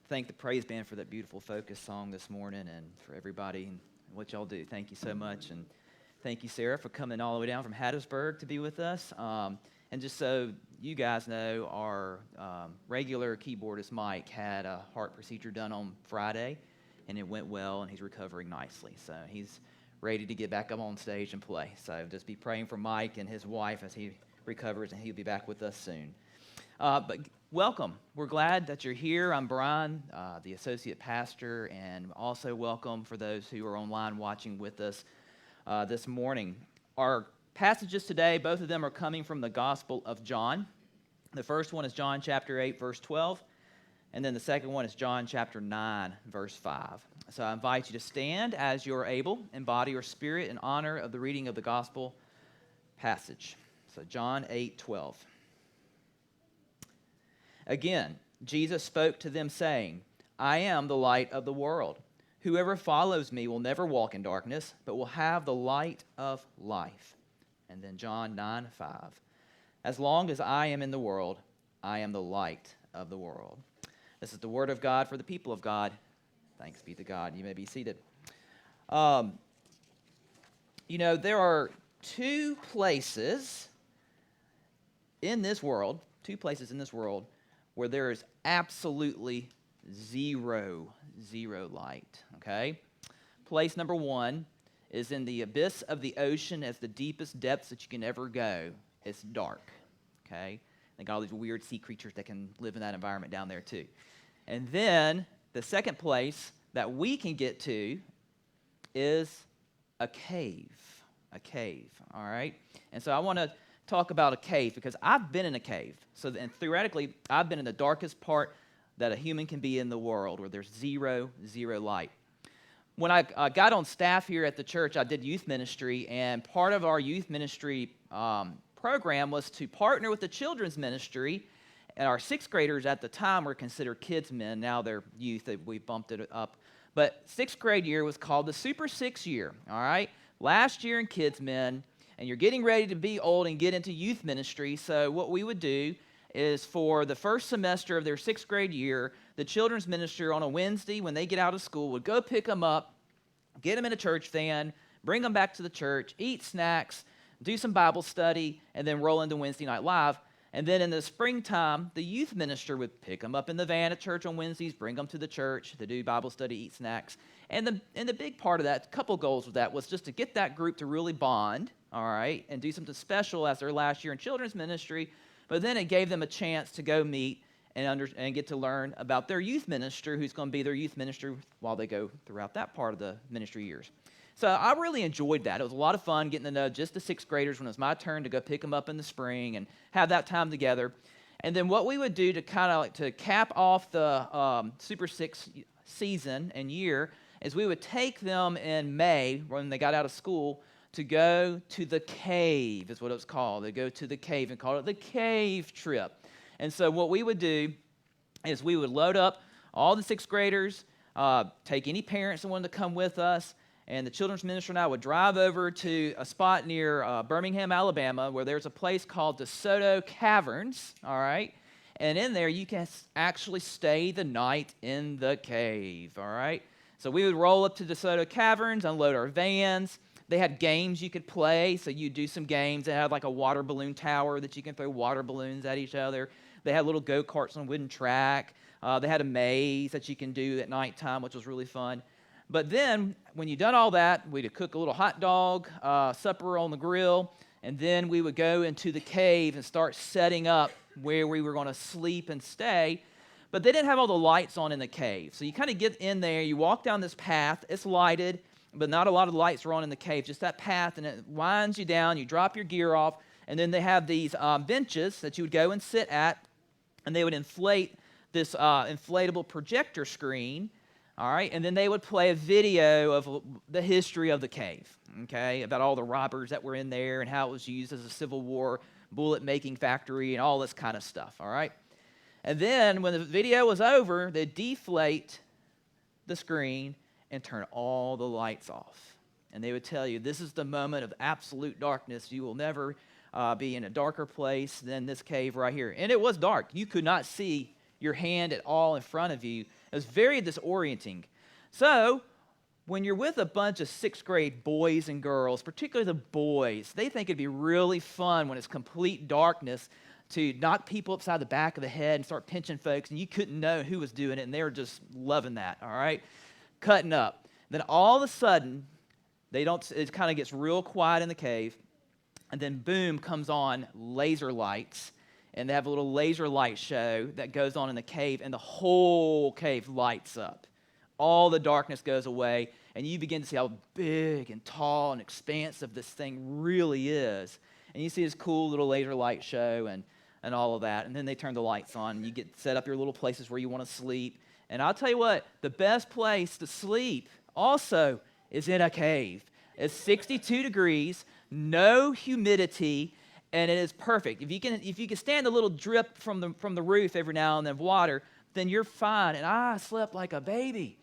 thank the praise band for that beautiful focus song this morning, and for everybody and what y'all do. Thank you so much, and thank you, Sarah, for coming all the way down from Hattiesburg to be with us. And just so you guys know, our regular keyboardist Mike had a heart procedure done on Friday, and it went well, and he's recovering nicely. So he's ready to get back up on stage and play. So just be praying for Mike and his wife as he recovers, and he'll be back with us soon. But welcome. We're glad that you're here. I'm Brian, the associate pastor, and also welcome for those who are online watching with us this morning. Our passages today, both of them are coming from the Gospel of John. The first one is John chapter 8, verse 12, and then the second one is John chapter 9, verse 5. So I invite you to stand as you're able, in body or spirit, in honor of the reading of the Gospel passage. So John 8, 12. Again, Jesus spoke to them, saying, I am the light of the world. Whoever follows me will never walk in darkness, but will have the light of life. And then John 9, 5. As long as I am in the world, I am the light of the world. This is the word of God for the people of God. Thanks be to God. You may be seated. There are two places in this world where there is absolutely zero light, okay? Place number one is in the abyss of the ocean, as the deepest depths that you can ever go. It's dark, okay? They got all these weird sea creatures that can live in that environment down there too. And then the second place that we can get to is a cave, all right? And so I want to talk about a cave because I've been in a cave. And theoretically, I've been in the darkest part that a human can be in the world, where there's zero light. When I got on staff here at the church, I did youth ministry, and part of our youth ministry program was to partner with the children's ministry. And our sixth graders at the time were considered kids men. Now they're youth. We bumped it up. But sixth grade year was called the Super Six year, all right? Last year in kids men, and you're getting ready to be old and get into youth ministry. So what we would do is, for the first semester of their sixth grade year, the children's minister on a Wednesday when they get out of school would go pick them up, get them in a church van, bring them back to the church, eat snacks, do some Bible study, and then roll into Wednesday Night Live. And then in the springtime, the youth minister would pick them up in the van at church on Wednesdays, bring them to the church to do Bible study, eat snacks. And the big part of that, a couple goals with that, was just to get that group to really bond, all right, and do something special as their last year in children's ministry. But then it gave them a chance to go meet and get to learn about their youth minister, who's going to be their youth minister while they go throughout that part of the ministry years. So I really enjoyed that. It was a lot of fun getting to know just the sixth graders when it was my turn to go pick them up in the spring and have that time together. And then what we would do to kind of to cap off the Super Six season and year is we would take them in May when they got out of school to go to the cave, is what it was called. They go to the cave and call it the cave trip. And so what we would do is we would load up all the sixth graders, take any parents that wanted to come with us, and the children's minister and I would drive over to a spot near Birmingham, Alabama, where there's a place called DeSoto Caverns, all right? And in there, you can actually stay the night in the cave, all right? So we would roll up to DeSoto Caverns, unload our vans. They had games you could play, so you'd do some games. They had like a water balloon tower that you can throw water balloons at each other. They had little go-karts on a wooden track. They had a maze that you can do at nighttime, which was really fun. But then, when you done all that, we'd cook a little hot dog, supper on the grill, and then we would go into the cave and start setting up where we were going to sleep and stay. But they didn't have all the lights on in the cave. So you kind of get in there, you walk down this path, it's lighted, but not a lot of lights are on in the cave, just that path, and it winds you down, you drop your gear off, and then they have these benches that you would go and sit at, and they would inflate this inflatable projector screen. All right, and then they would play a video of the history of the cave, okay, about all the robbers that were in there and how it was used as a Civil War bullet-making factory and all this kind of stuff, all right? And then when the video was over, they'd deflate the screen and turn all the lights off. And they would tell you, this is the moment of absolute darkness. You will never be in a darker place than this cave right here. And it was dark. You could not see your hand at all in front of you. It was very disorienting. So when you're with a bunch of sixth grade boys and girls, particularly the boys, they think it'd be really fun when it's complete darkness to knock people upside the back of the head and start pinching folks, and you couldn't know who was doing it, and they were just loving that, all right? Cutting up. Then all of a sudden, it kind of gets real quiet in the cave, and then boom, comes on laser lights, and they have a little laser light show that goes on in the cave, and the whole cave lights up. All the darkness goes away, and you begin to see how big and tall and expansive this thing really is. And you see this cool little laser light show and all of that, and then they turn the lights on, and you get set up your little places where you want to sleep. And I'll tell you what, the best place to sleep also is in a cave. It's 62 degrees, no humidity, and it is perfect. If you can stand a little drip from the roof every now and then of water, then you're fine. And I slept like a baby.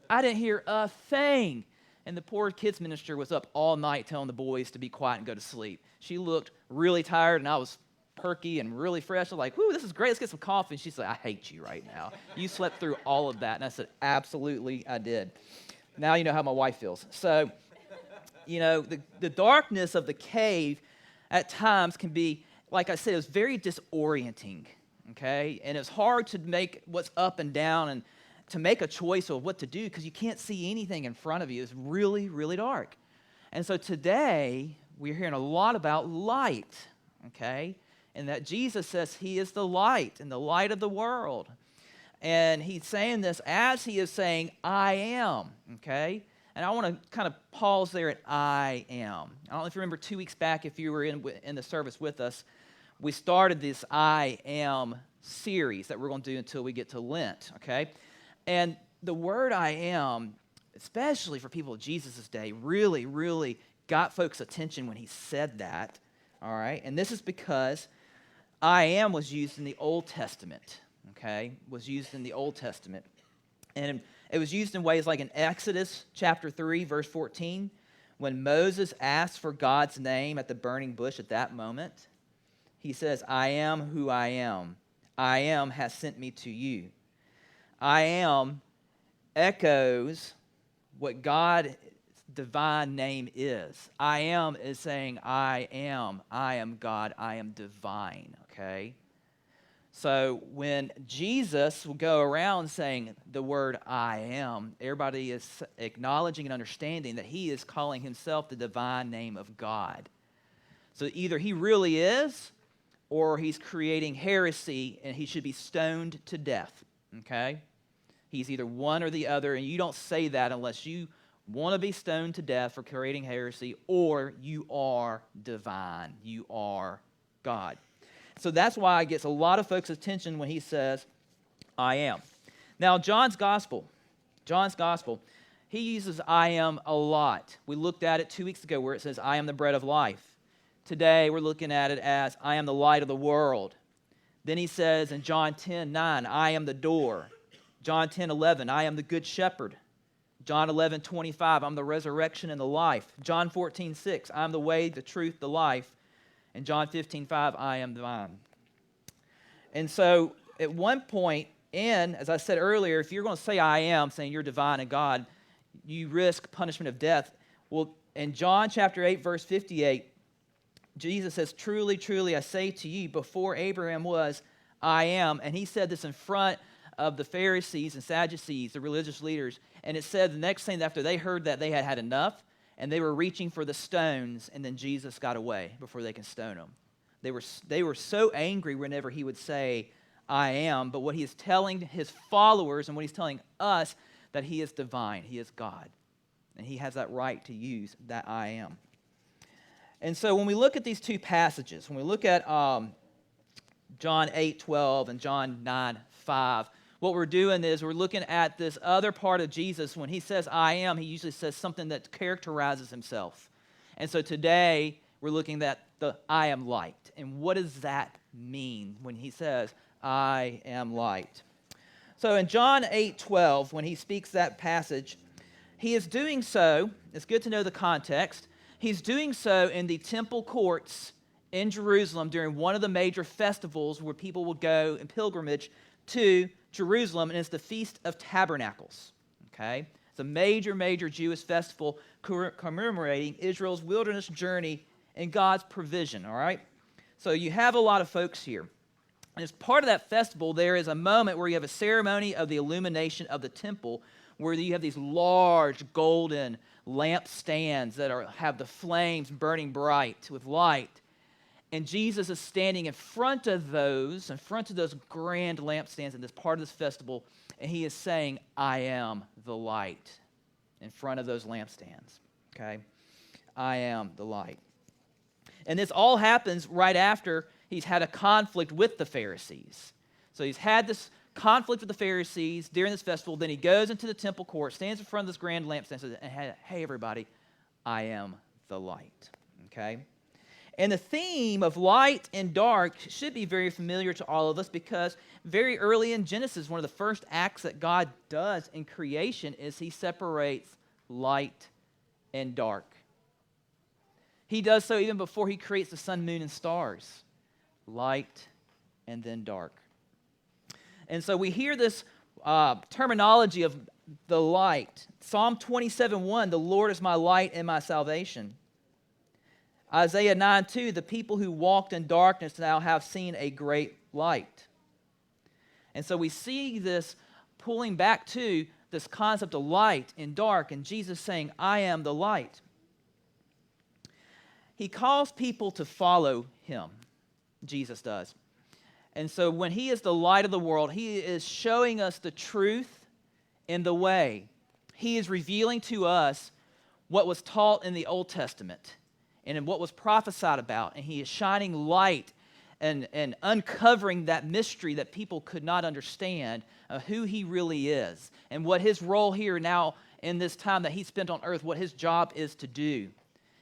I didn't hear a thing. And the poor kids minister was up all night telling the boys to be quiet and go to sleep. She looked really tired, and I was perky and really fresh. I was like, whoo, this is great. Let's get some coffee. And she said, I hate you right now. You slept through all of that. And I said, absolutely, I did. Now you know how my wife feels. So, the darkness of the cave at times can be, like I said, it was very disorienting, okay? And it's hard to make what's up and down and to make a choice of what to do because you can't see anything in front of you. It's really, really dark. And so today, we're hearing a lot about light, okay? And that Jesus says he is the light and the light of the world. And he's saying this as he is saying, I am, okay? And I want to kind of pause there at I am. I don't know if you remember 2 weeks back, if you were in the service with us, we started this I am series that we're going to do until we get to Lent, okay? And the word I am, especially for people of Jesus' day, really, really got folks' attention when he said that, all right? And this is because I am was used in the Old Testament, okay? Was used in the Old Testament. And it was used in ways like in Exodus chapter 3, verse 14, when Moses asked for God's name at the burning bush at that moment. He says, I am who I am. I am has sent me to you. I am echoes what God's divine name is. I am is saying, I am God, I am divine, okay? So when Jesus will go around saying the word I am, everybody is acknowledging and understanding that he is calling himself the divine name of God. So either he really is, or he's creating heresy and he should be stoned to death, okay? He's either one or the other, and you don't say that unless you want to be stoned to death for creating heresy, or you are divine. You are God. So that's why it gets a lot of folks' attention when he says, I am. Now, John's gospel, he uses I am a lot. We looked at it 2 weeks ago where it says, I am the bread of life. Today, we're looking at it as, I am the light of the world. Then he says in John 10:9, I am the door. John 10:11, I am the good shepherd. John 11:25, I'm the resurrection and the life. John 14:6, I'm the way, the truth, the life. And John 15:5, I am the vine. And so at one point as I said earlier, if you're going to say I am, saying you're divine and God, you risk punishment of death. Well, in John chapter 8, verse 58, Jesus says, truly, truly, I say to you, before Abraham was, I am. And he said this in front of the Pharisees and Sadducees, the religious leaders. And it said the next thing after they heard that, they had had enough, and they were reaching for the stones, and then Jesus got away before they can stone him. They were so angry whenever he would say, I am, but what he is telling his followers and what he's telling us, that he is divine, he is God, and he has that right to use that I am. And so when we look at these two passages, when we look at John 8:12 and John 9:5, what we're doing is we're looking at this other part of Jesus. When he says I am, he usually says something that characterizes himself. And so today we're looking at the I am light. And what does that mean when he says I am light? So in John 8:12, when he speaks that passage, he is doing so, it's good to know the context, he's doing so in the temple courts in Jerusalem during one of the major festivals where people would go in pilgrimage to Jerusalem, and it's the Feast of Tabernacles. Okay? It's a major, major Jewish festival commemorating Israel's wilderness journey and God's provision, all right? So you have a lot of folks here. And as part of that festival, there is a moment where you have a ceremony of the illumination of the temple, where you have these large golden lampstands that have the flames burning bright with light. And Jesus is standing in front of those grand lampstands in this part of this festival, and he is saying, I am the light, in front of those lampstands, okay? I am the light. And this all happens right after he's had a conflict with the Pharisees. So he's had this conflict with the Pharisees during this festival. Then he goes into the temple court, stands in front of this grand lampstand, and says, hey, everybody, I am the light, okay? And the theme of light and dark should be very familiar to all of us, because very early in Genesis, one of the first acts that God does in creation is he separates light and dark. He does so even before he creates the sun, moon, and stars. Light and then dark. And so we hear this terminology of the light. Psalm 27:1, the Lord is my light and my salvation. Isaiah 9:2, the people who walked in darkness now have seen a great light. And so we see this pulling back to this concept of light and dark, and Jesus saying, I am the light. He calls people to follow him, Jesus does. And so when he is the light of the world, he is showing us the truth and the way. He is revealing to us what was taught in the Old Testament and what was prophesied about, and he is shining light and uncovering that mystery that people could not understand of who he really is and what his role here now in this time that he spent on earth, what his job is to do.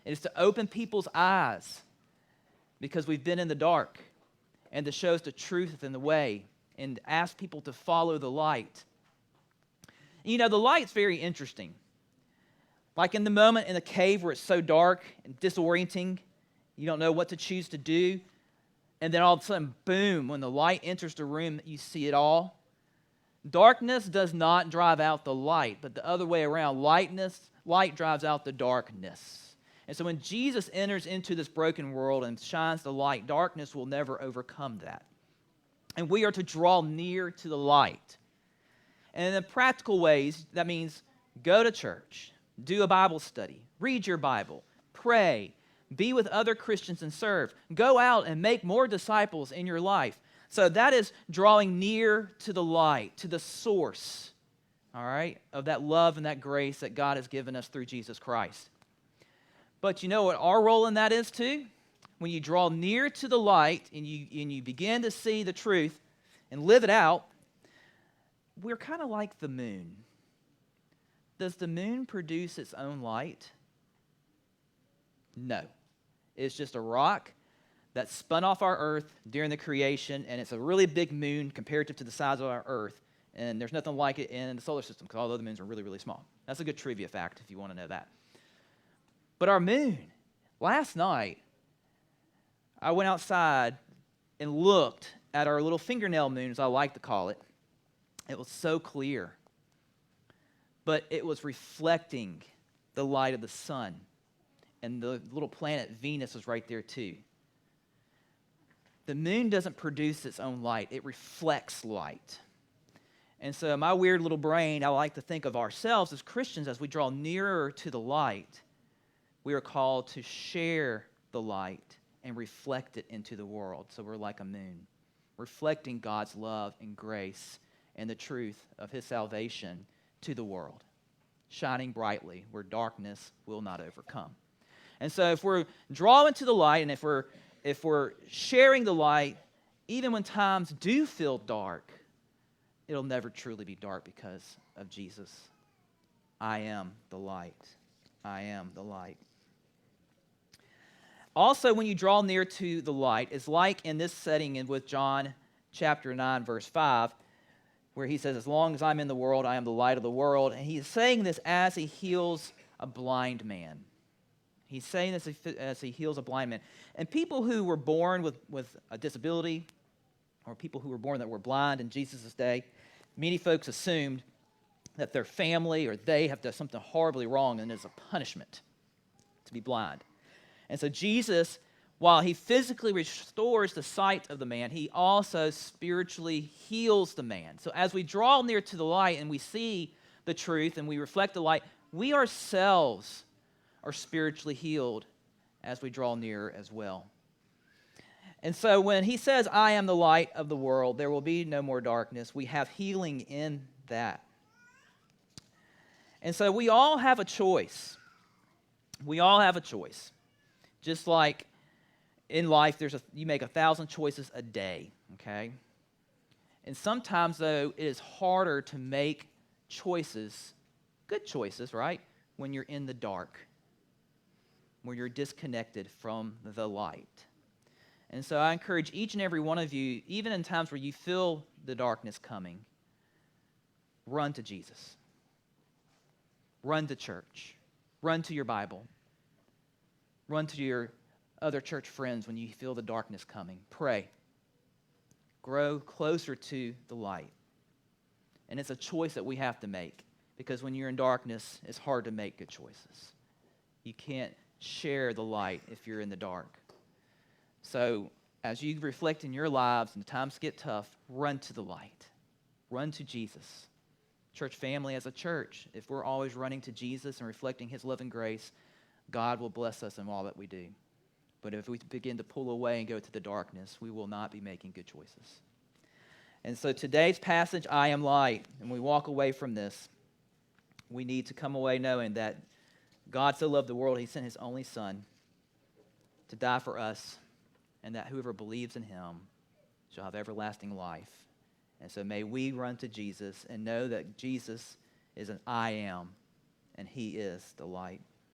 It is to open people's eyes because we've been in the dark, and to show us the truth and the way, and ask people to follow the light. You know, the light's very interesting. Like in the moment in the cave where it's so dark and disorienting, you don't know what to choose to do, and then all of a sudden, boom, when the light enters the room, you see it all. Darkness does not drive out the light, but the other way around. Light drives out the darkness. And so when Jesus enters into this broken world and shines the light, darkness will never overcome that. And we are to draw near to the light. And in practical ways, that means go to church, do a Bible study, read your Bible, pray, be with other Christians and serve. Go out and make more disciples in your life. So that is drawing near to the light, to the source, all right, of that love and that grace that God has given us through Jesus Christ. But you know what our role in that is too? When you draw near to the light and you begin to see the truth and live it out, we're kind of like the moon. Does the moon produce its own light? No. It's just a rock that spun off our earth during the creation, and it's a really big moon comparative to the size of our earth, and there's nothing like it in the solar system, because all the other moons are really, really small. That's a good trivia fact if you want to know that. But our moon, last night, I went outside and looked at our little fingernail moon, as I like to call it. It was so clear. But it was reflecting the light of the sun. And the little planet Venus was right there too. The moon doesn't produce its own light. It reflects light. And so in my weird little brain, I like to think of ourselves as Christians as we draw nearer to the light. We are called to share the light and reflect it into the world. So we're like a moon, reflecting God's love and grace and the truth of his salvation to the world, shining brightly where darkness will not overcome. And so if we're drawing to the light, and if we're sharing the light, even when times do feel dark, it'll never truly be dark because of Jesus. I am the light. I am the light. Also, when you draw near to the light, it's like in this setting with John chapter 9, verse 5, where he says, as long as I'm in the world, I am the light of the world. And he's saying this as he heals a blind man. He's saying this as he heals a blind man. And people who were born with a disability or people who were born that were blind in Jesus' day, many folks assumed that their family or they have done something horribly wrong and it's a punishment to be blind. And so Jesus, while he physically restores the sight of the man, he also spiritually heals the man. So as we draw near to the light and we see the truth and we reflect the light, we ourselves are spiritually healed as we draw near as well. And so when he says, I am the light of the world, there will be no more darkness, we have healing in that. And so we all have a choice. We all have a choice. Just like in life, you make 1,000 choices a day, okay? And sometimes, though, it is harder to make choices, good choices, right, when you're in the dark, where you're disconnected from the light. And so I encourage each and every one of you, even in times where you feel the darkness coming, run to Jesus. Run to church. Run to your Bible. Run to your other church friends when you feel the darkness coming. Pray. Grow closer to the light. And it's a choice that we have to make, because when you're in darkness, it's hard to make good choices. You can't share the light if you're in the dark. So as you reflect in your lives and the times get tough, run to the light. Run to Jesus. Church family, as a church, if we're always running to Jesus and reflecting his love and grace, God will bless us in all that we do. But if we begin to pull away and go to the darkness, we will not be making good choices. And so today's passage, I am light, and we walk away from this, we need to come away knowing that God so loved the world, he sent his only Son to die for us, and that whoever believes in him shall have everlasting life. And so may we run to Jesus and know that Jesus is an I am, and he is the light.